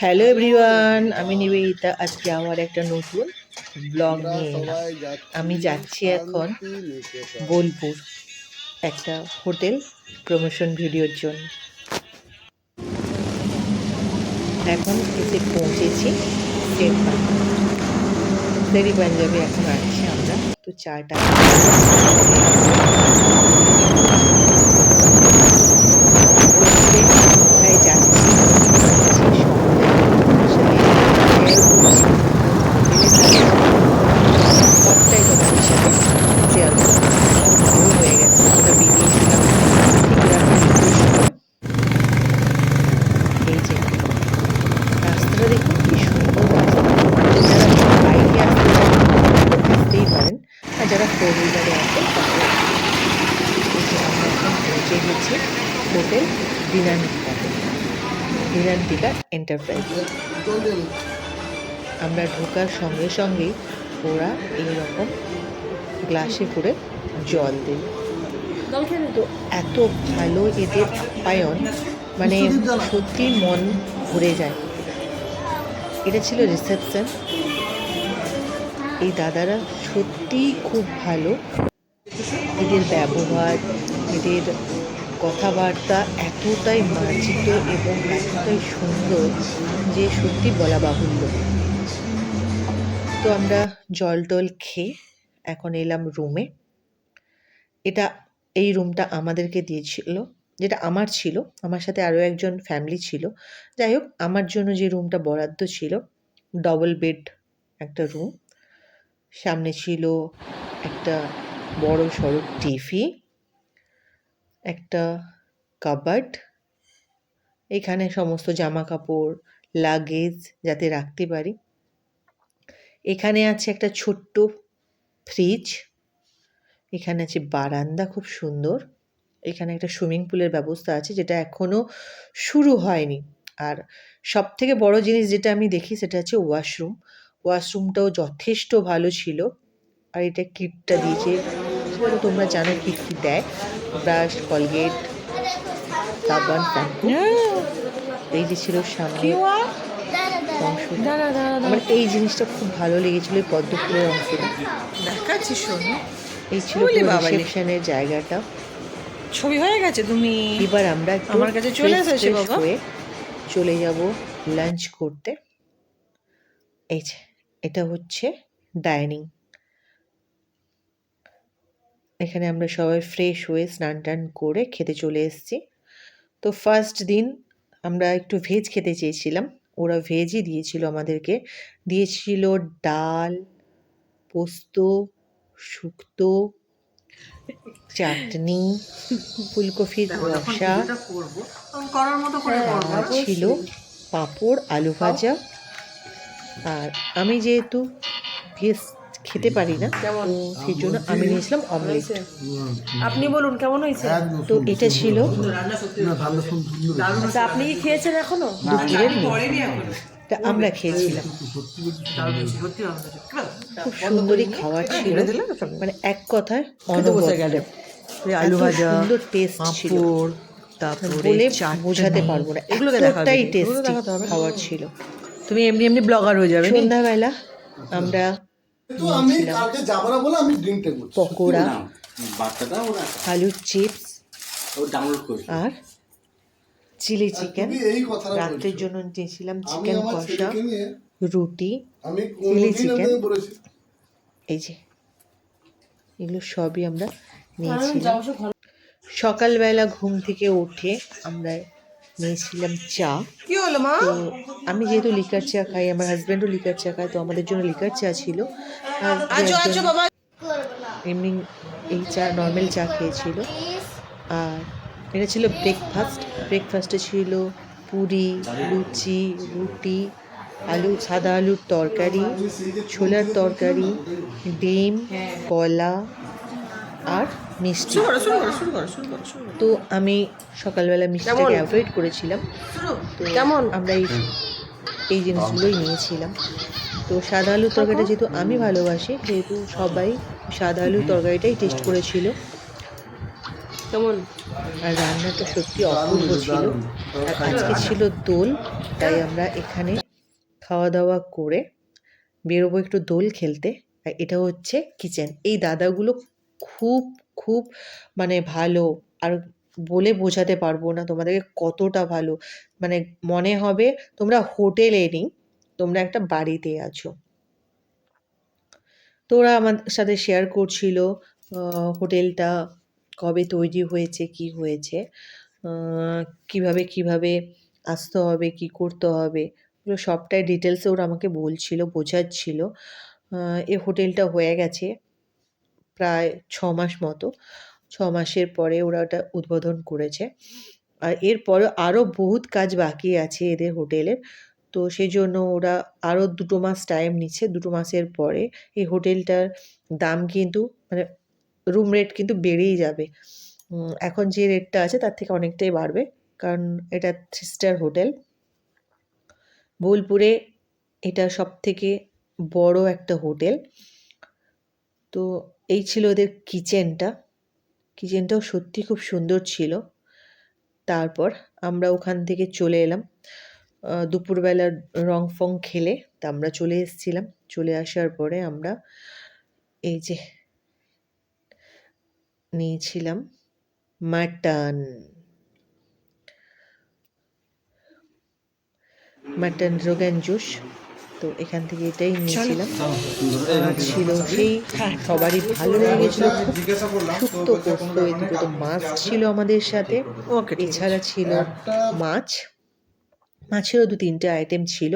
Hello everyone, আমি নিবেদিতা। আজকে আমার একটা নতুন ব্লগ নিয়ে এলাম। আমি যাচ্ছি এখন বোলপুর একটা হোটেল প্রমোশন ভিডিওর জন্য। এখন এসে পৌঁছেছি শেরি পাঞ্জাবে। এখন আসছি আমরা, তো চাটা যাচ্ছি। সবটাই তোমাদের সাথে শেয়ার করবো। ভালো হয়ে গেছে, আমরা বেরিয়েছিলাম ঠিক রাত 2টোর সময়। এই যে রাস্তাটা দেখুন কি সুন্দর রাস্তা। যারা বাইকে আসতে পারেন আসতেই পারেন, আর যারা 4 হুইলারে আসেন তাদের। আমরা এখন পৌঁছে গেছি হোটেল দিনান্তিকা এন্টারপ্রাইজ। আমরা ঢোকার সঙ্গে সঙ্গেই ওরা এইরকম গ্লাসে করে জল দেয়। তো এত ভালো এদের আপ্যায়ন, মানে সত্যি মন ভরে যায়। এটা ছিল রিসেপশন। এই দাদারা সত্যি খুব ভালো। এদের ব্যবহার, এদের কথাবার্তা এতটাই মার্জিত এবং এতটাই সুন্দর যে সত্যি বলা বাহুল্য। তো আমরা জল টল খেয়ে এখন এলাম রুমে। এই রুমটা আমাদেরকে দিয়েছিল, যেটা আমার ছিল। আমার সাথে আরও একজন ফ্যামিলি ছিল। যাই হোক, আমার জন্য যে রুমটা বরাদ্দ ছিল, ডবল বেড একটা রুম। সামনে ছিল একটা বড় সড়ো টিভি, একটা কাবার্ড, এখানে সমস্ত জামা কাপড় লাগেজ যাতে রাখতে পারি। এখানে আছে একটা ছোট্ট ফ্রিজ। এখানে আছে বারান্দা খুব সুন্দর। এখানে একটা সুইমিং পুলের ব্যবস্থা আছে, যেটা এখনও শুরু হয়নি। আর সব থেকে বড় জিনিস যেটা আমি দেখি সেটা হচ্ছে ওয়াশরুমটাও যথেষ্ট ভালো ছিল। আর এটা কিটটা দিয়েছে, সেটা তো তোমরা জানো কি কি দেয়: ব্রাশ, কলগেট, সাবান, শ্যাম্পু। এই যে ছিল সামনে অংশ, আমার এই জিনিসটা খুব ভালো লেগেছিল, এই পদ্মফুলের অংশটা দেখাচ্ছি। শোনো, এই ছিল রিসেপশনের জায়গাটা। ছবি হয়ে গেছে তুমি। এবার আমরা আমার কাছে চলে এসেছে বাবা। চলে যাব লাঞ্চ করতে। এই যে এটা হচ্ছে ডাইনিং। এখানে আমরা সবাই ফ্রেশ হয়ে স্নান টান করে খেতে চলে এসেছি। তো ফার্স্ট দিন আমরা একটু ভেজ খেতে চেয়েছিলাম, ওরা ভেজই দিয়েছিল আমাদেরকে। দিয়েছিল ডাল, পোস্ত, শুক্তো, চাটনি, ফুলকপির রসা, ছিল পাঁপড়, আলু ভাজা। আর আমি যেহেতু ভেজ খেতে পারি না, তো সেই জন্য আমি নিয়েছিলাম অমলেট। আপনি বলুন কেমন হয়েছে? তো এটা ছিল। আচ্ছা, আপনি কি খেয়েছেন এখনো? দুপুরের তা আমরা খেয়েছিলাম। খুব সুন্দরই খাবার ছিল, মানে এক কথায় অনবদ্য। আলু ভাজা, সুন্দর টেস্ট ছিল, তারপরে বোঝাতে পারবো না, এতটাই টেস্টি খাবার ছিল। তুমি এমনি এমনি ব্লগার হয়ে যাবে। সন্ধ্যাবেলা আমরা পকোড়া, আলুর চিপস আর চিলি চিকেন। রাত্রের জন্য নিয়েছিলাম চিকেন কষা, রুটি, চিলি চিকেন। এই যে এগুলো সবই আমরা নিয়েছিলাম। সকালবেলা ঘুম থেকে উঠে আমরা নিয়েছিলাম চা। কি হলো মা? তো আমি যেহেতু লিকার চা খাই, আমার হাজব্যান্ডও লিকার চা খায়, তো আমাদের জন্য লিকার চা ছিল। আর এমনি এই চা, নর্মাল চা খেয়েছিল। আর এটা ছিল ব্রেকফাস্টে ছিল পুরি, লুচি, রুটি, সাদা আলুর তরকারি, ছোলার তরকারি, ডিম, কলা আর মিষ্টি। তো আমি সকালবেলা মিষ্টিটাকে অ্যাভয়েড করেছিলাম, তো আমরা এই জিনিসগুলোই নিয়েছিলাম। তো সাদা আলুর তরকারিটা যেহেতু আমি ভালোবাসি, সেহেতু সবাই সাদা আলুর তরকারিটাই টেস্ট করেছিল। কেমন? আর রান্নাটা সত্যি অপূর্ব ছিল। আর আজকে ছিল দোল, তাই আমরা এখানে খাওয়া দাওয়া করে বেরোবো একটু দোল খেলতে। আর এটা হচ্ছে কিচেন। এই দাদাগুলো খুব খুব মানে ভালো, আর বলে বোঝাতে পারবো না তোমাদেরকে কতটা ভালো। মানে মনে হবে তোমরা হোটেলে নেই, তোমরা একটা বাড়িতে আছো। তো ওরা আমার সাথে শেয়ার করছিল হোটেলটা কবে তৈরি হয়েছে, কি হয়েছে, কিভাবে কিভাবে আসতে হবে, কি করতে হবে, এগুলো সবটাই ডিটেলসে ওরা আমাকে বলছিল, বোঝাচ্ছিল। এই হোটেলটা হয়ে গেছে প্রায় 6 মাস মতো। 6 মাসের পরে ওরা ওটা উদ্বোধন করেছে। আর এরপরে আরও বহুত কাজ বাকি আছে এদের হোটেলের। তো সেই জন্য ওরা আরও 2 মাস টাইম নিচ্ছে। 2 মাসের পরে এই হোটেলটার দাম কিন্তু মানে রুম রেট কিন্তু বেড়েই যাবে। এখন যে রেটটা আছে তার থেকে অনেকটাই বাড়বে, কারণ এটা 3 স্টার হোটেল। বোলপুরে এটা সবথেকে বড় একটা হোটেল। তো এই ছিল ওদের কিচেনটা। কিচেনটাও সত্যি খুব সুন্দর ছিল। তারপর আমরা ওখান থেকে চলে এলাম। দুপুরবেলা রং ফং খেলে তা আমরা চলে এসেছিলাম। চলে আসার পরে আমরা এই যে নিয়েছিলাম মাটন। মাটন রোগান জোশ। তো এখান থেকে এটাই নিয়েছিলাম। ছিল সেই সবারই ভালো লেগে গেছিল খুব। শুক্তো পোস্ত, এই দুটো তো মাছ ছিল আমাদের সাথে। এছাড়া ছিল মাছ। মাছেরও 2-3টে আইটেম ছিল,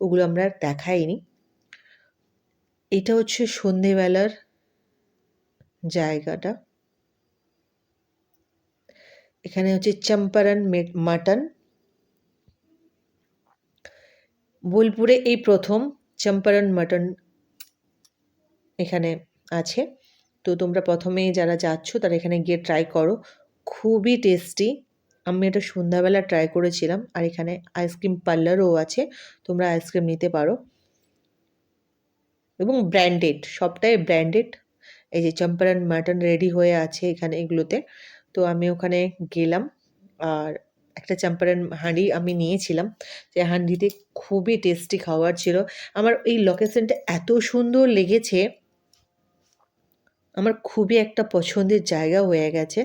ওগুলো আমরা আর দেখাইনি। এটা হচ্ছে সন্ধেবেলার জায়গাটা। এখানে হচ্ছে চম্পারন মাটন। বোলপুরে এই প্রথম চম্পারন মাটন এখানে আছে। তো তোমরা প্রথমেই যারা যাচ্ছ তারা এখানে গিয়ে ট্রাই করো, খুবই টেস্টি। আমি এটা সন্ধ্যাবেলা ট্রাই করেছিলাম। আর এখানে আইসক্রিম পার্লারও আছে, তোমরা আইসক্রিম নিতে পারো। এবং ব্র্যান্ডেড, সবটাই ব্র্যান্ডেড। এই যে চম্পারন মাটন রেডি হয়ে আছে এখানে এগুলোতে। তো আমি ওখানে গেলাম, আর একটা চম্পারন হাঁড়ি আমি নিয়েছিলাম। যে হাঁড়িতে খুবই টেস্টি খাবার ছিল। আমার এই লোকেশনটা এত সুন্দর লেগেছে, আমার খুবই একটা পছন্দের জায়গা হয়ে গেছে।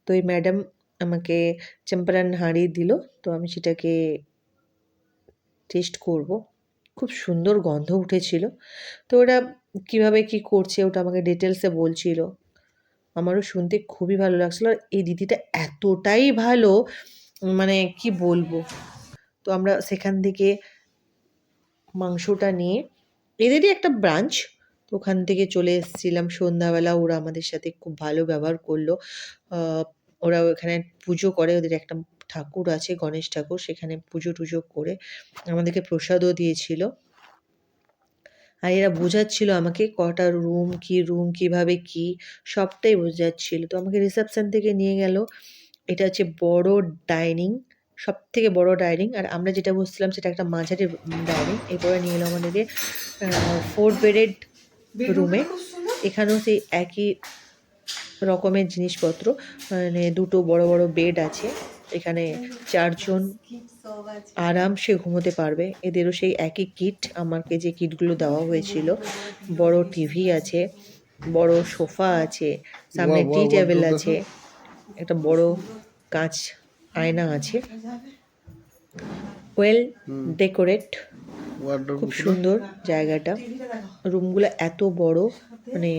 তো এই ম্যাডাম আমাকে চম্পারন হাঁড়ি দিল, তো আমি সেটাকে টেস্ট করব। খুব সুন্দর গন্ধ উঠেছিল। তো ওরা কীভাবে কী করছে ওটা আমাকে ডিটেলসে বলছিল, আমারও শুনতে খুবই ভালো লাগছিলো। আর এই দিদিটা এতটাই ভালো, মানে কি বলবো। তো আমরা সেখান থেকে মাংসটা নিয়ে, এদেরই একটা ব্রাঞ্চ, তো ওখান থেকে চলে এসেছিলাম সন্ধ্যাবেলা। ওরা আমাদের সাথে খুব ভালো ব্যবহার করলো। ওরা ওখানে পুজো করে, ওদের একটা ঠাকুর আছে গণেশ ঠাকুর, সেখানে পুজো টুজো করে আমাদেরকে প্রসাদও দিয়েছিল। আর এরা বোঝাচ্ছিল আমাকে কটা রুম, কীভাবে কী সবটাই বোঝাচ্ছিল। তো আমাকে রিসেপশন থেকে নিয়ে গেল। এটা হচ্ছে বড় ডাইনিং, সবথেকে বড় ডাইনিং। আর আমরা যেটা বসছিলাম সেটা একটা মাঝারি ডাইনিং। এরপরে নিয়ে এলো আমাদেরকে 4 বেডেড রুমে। এখানেও সেই একই রকমের জিনিসপত্র, মানে 2টো বড় বড় বেড আছে। এখানে 4 জন আরামসে ঘুমোতে পারবে। এদেরও সেই একই কিট, আমাকে যে কিটগুলো দেওয়া হয়েছিল। বড় টিভি আছে, বড় সোফা আছে, সামনে টি টেবিল আছে, একটা বড় কাঁচ আয়না আছে। ওয়েল ডেকোরেট, খুব সুন্দর জায়গাটা। রুমগুলো এত বড়, মানে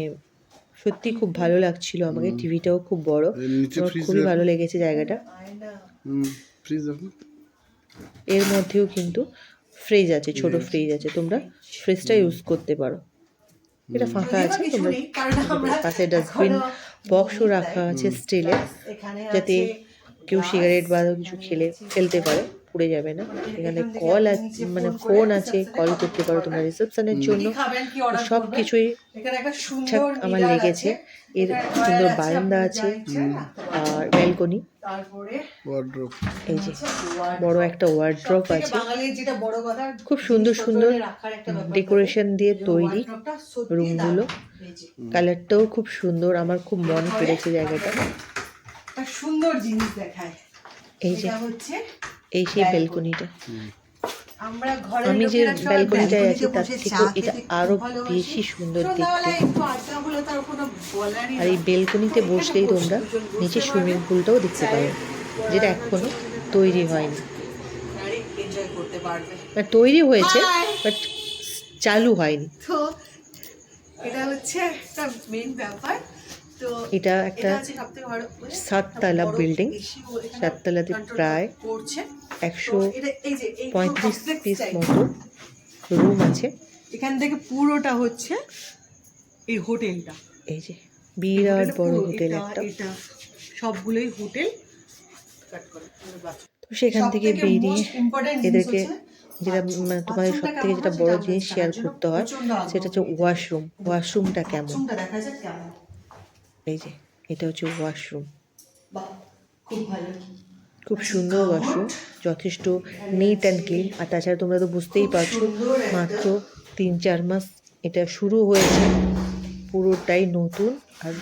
সত্যি খুব ভালো লাগছিল আমাকে। টিভিটাও খুব বড়, আমার খুবই ভালো লেগেছে জায়গাটা। এর মধ্যেও কিন্তু ফ্রিজ আছে, ছোট ফ্রিজ আছে, তোমরা ফ্রিজটা ইউজ করতে পারো। এটা ফাঁকা আছে, তোমরা পাশে ডাস্টবিন বক্সও রাখা আছে স্টিলের, যাতে কেউ সিগারেট বা কিছু ফেলতে পারে, পুড়ে যাবে না। এখানে কল আছে, মানে ফোন আছে, কল করতে পারো তোমরা রিসেপশনের জন্য। সব কিছুই ঠিকঠাক আমার লেগেছে। এর সুন্দর বারান্দা আছে আর ব্যালকনি। এই যে বড় একটা ওয়ার্ড্রপ আছে, খুব সুন্দর সুন্দর ডেকোরেশন দিয়ে তৈরি রুমগুলো। কালারটাও খুব সুন্দর, আমার খুব মন কেড়েছে জায়গাটা। একটা সুন্দর জিনিস দেখায়। এই যে এটা হচ্ছে এই সেই ব্যালকনি। ব্যালকনিটা। আমরা ঘরের আমি যে লোকেরা সবাই ব্যালকনিটায় আছি ব্যালকনিতে তার বসে চা থেকেও এটা খেতে খুব আরো ভালোবাসি। বেশি সুন্দর দেখতে। সন্ধ্যাবেলায় একটু আড্ডা হলে তার কোনো বলারই আর এই না। বেলকনিতে তো এখানে বসলেই বসে তোমরা দুজন বসতে নিচে পারবে, সুইমিং পুলটাও দেখতে চায়ের পাবে, যেটা এখনো তৈরি হয়নি। এনজয় করতে পারবে। মানে তৈরি হয়েছে Hi! বাট চালু হয়নি। তো এটা হচ্ছে একটা মেইন ব্যাপার। তো এটা একটা হচ্ছে সবথেকে বড় মানে 7 তলা বড় বিল্ডিং। issue এখানে 7 তলাতে control প্রায় করছে। তো এটা এই যে এই পুরো 135 complex পিস টাই। মতো রুম আছে। এখান থেকে পুরোটা হচ্ছে এই হোটেলটা। এই যে এই বিরাট হোটেলে বড় পুরো হোটেল এটা একটা। এটা সবগুলোই হোটেল। তো সেখান থেকে সবথেকে বেরিয়ে মোস্ট ইম্পর্টেন্ট জিনিস এদেরকে হচ্ছে যেটা বাথরুম। মানে তোমাদের সব বাথরুমটা থেকে কেমন যেটা হয় বড় সেটা আমরা জিনিস শেয়ার জানার জন্য করতে হয় প্রচন্ড সেটা হচ্ছে আগ্রহী। ওয়াশরুম। ওয়াশরুমটা কেমন? বাথরুমটা দেখা যাক কেমন। এই যে এটা হচ্ছে ওয়াশরুম। বাহ, খুব ভালো। খুব সুন্দর ওয়াশরুম, যথেষ্ট নিট অ্যান্ড ক্লিন। আর তাছাড়া তোমরা তো বুঝতেই পারছো মাত্র 3-4 মাস এটা শুরু হয়েছে, পুরোটাই নতুন আর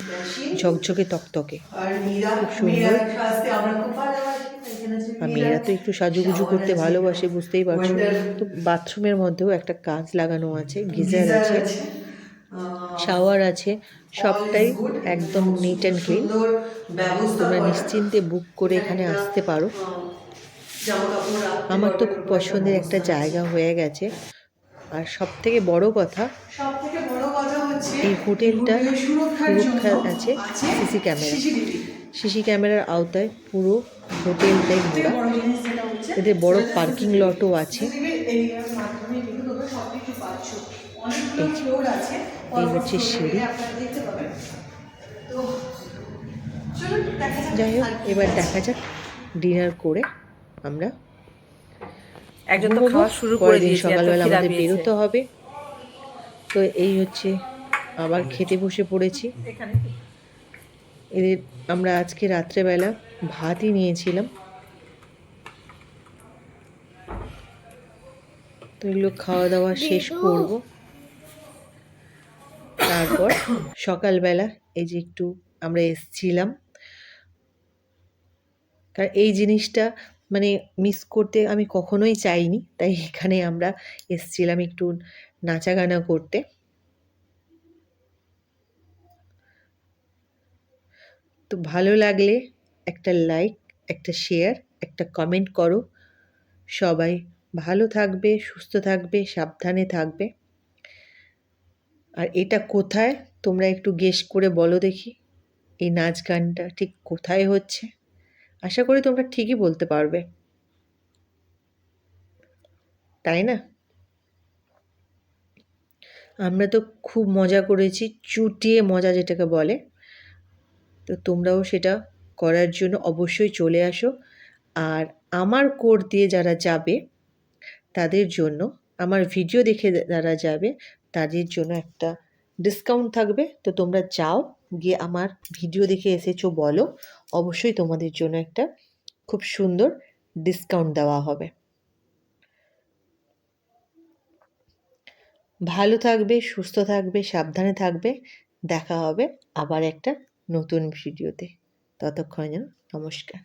ঝকঝকে তকতকে। আর মীরা খুব সুন্দর। আসতে আমরা খুব ভালোবাসি। এখানে আছে আর মীরা। মেয়েরা তো একটু সাজুগুজু করতে shower আছে, ভালোবাসে, বুঝতেই পারছো। water, তো বাথরুমের মধ্যেও একটা কাঁচ লাগানো আছে, গিজার geyser আছে, আছে, শাওয়ার আছে, all সবটাই is good, একদম নিট অ্যান্ড ক্লিন। সুন্দর ব্যবস্থা তোমরা করা। নিশ্চিন্তে বুক করে এখানে একটা, আসতে পারো। জামাকাপড় রাখতে আমার তো পারবে, খুব ওরকম একটা পছন্দের একটা ব্যবস্থা আছে। জায়গা হয়ে গেছে। আর সব থেকে বড় কথা, সবথেকে বড় কথা হচ্ছে এই হোটেলটা হোটেলের সুরক্ষার সুরক্ষা জন্য আছে সিসি ক্যামেরা। CCTV। সিসি ক্যামেরার আওতায় পুরো হোটেলটাই সবথেকে ঘোরা। বড় জিনিস যেটা হচ্ছে এদের বড় সেটা হচ্ছে পার্কিং CCTV লটও আছে। এরিয়ার মাধ্যমে কিন্তু তোমরা সবকিছু পাচ্ছ। অনেকগুলো এই যে ফ্লোর আছে, এই পরপর হচ্ছে ফ্লোরে সিঁড়ি। গেলে আপনারা দেখতে পাবেন। তো চলুন দেখা যাক যাই হোক, আর কি এবার আছে। দেখা যাক ডিনার করে আমরা একজন তো ঘুমোবো। খাওয়া শুরু করে পরের দিন দিয়েছে, এত সকালবেলা খিদা আমাদের পেয়েছে। বেরোতে হবে। তো এই হচ্ছে, আবার খেতে বসে পড়েছি। এখানে এদের আমরা আজকে রাত্রেবেলা ভাতই নিয়েছিলাম। তো এগুলো খাওয়া দাওয়া শেষ করব। তারপর সকালবেলা এই যে একটু আমরা এসছিলাম, কারণ এই জিনিসটা মানে মিস করতে আমি কখনোই চাইনি, তাই এখানে আমরা এসছিলাম একটু নাচা গানা করতে। তো ভালো লাগলে একটা লাইক, একটা শেয়ার, একটা কমেন্ট করো। সবাই ভালো থাকবে, সুস্থ থাকবে, সাবধানে থাকবে। আর এটা কোথায় তোমরা একটু গেস করে বলো দেখি, এই নাচ গানটা ঠিক কোথায় হচ্ছে? আশা করি তোমরা ঠিকই বলতে পারবে, তাই না? আমরা তো খুব মজা করেছি, চুটিয়ে মজা যেটাকে বলে। তো তোমরাও সেটা করার জন্য অবশ্যই চলে আসো। আর আমার কোড দিয়ে যারা যাবে তাদের জন্য, আমার ভিডিও দেখে যারা যাবে তাদের জন্য একটা ডিসকাউন্ট থাকবে। তো তোমরা যাও, গিয়ে আমার ভিডিও দেখে এসেছো বলো, অবশ্যই তোমাদের জন্য একটা খুব সুন্দর ডিসকাউন্ট দেওয়া হবে। ভালো থাকবে, সুস্থ থাকবে, সাবধানে থাকবে। দেখা হবে আবার একটা নতুন ভিডিওতে। ততক্ষণ যেন নমস্কার।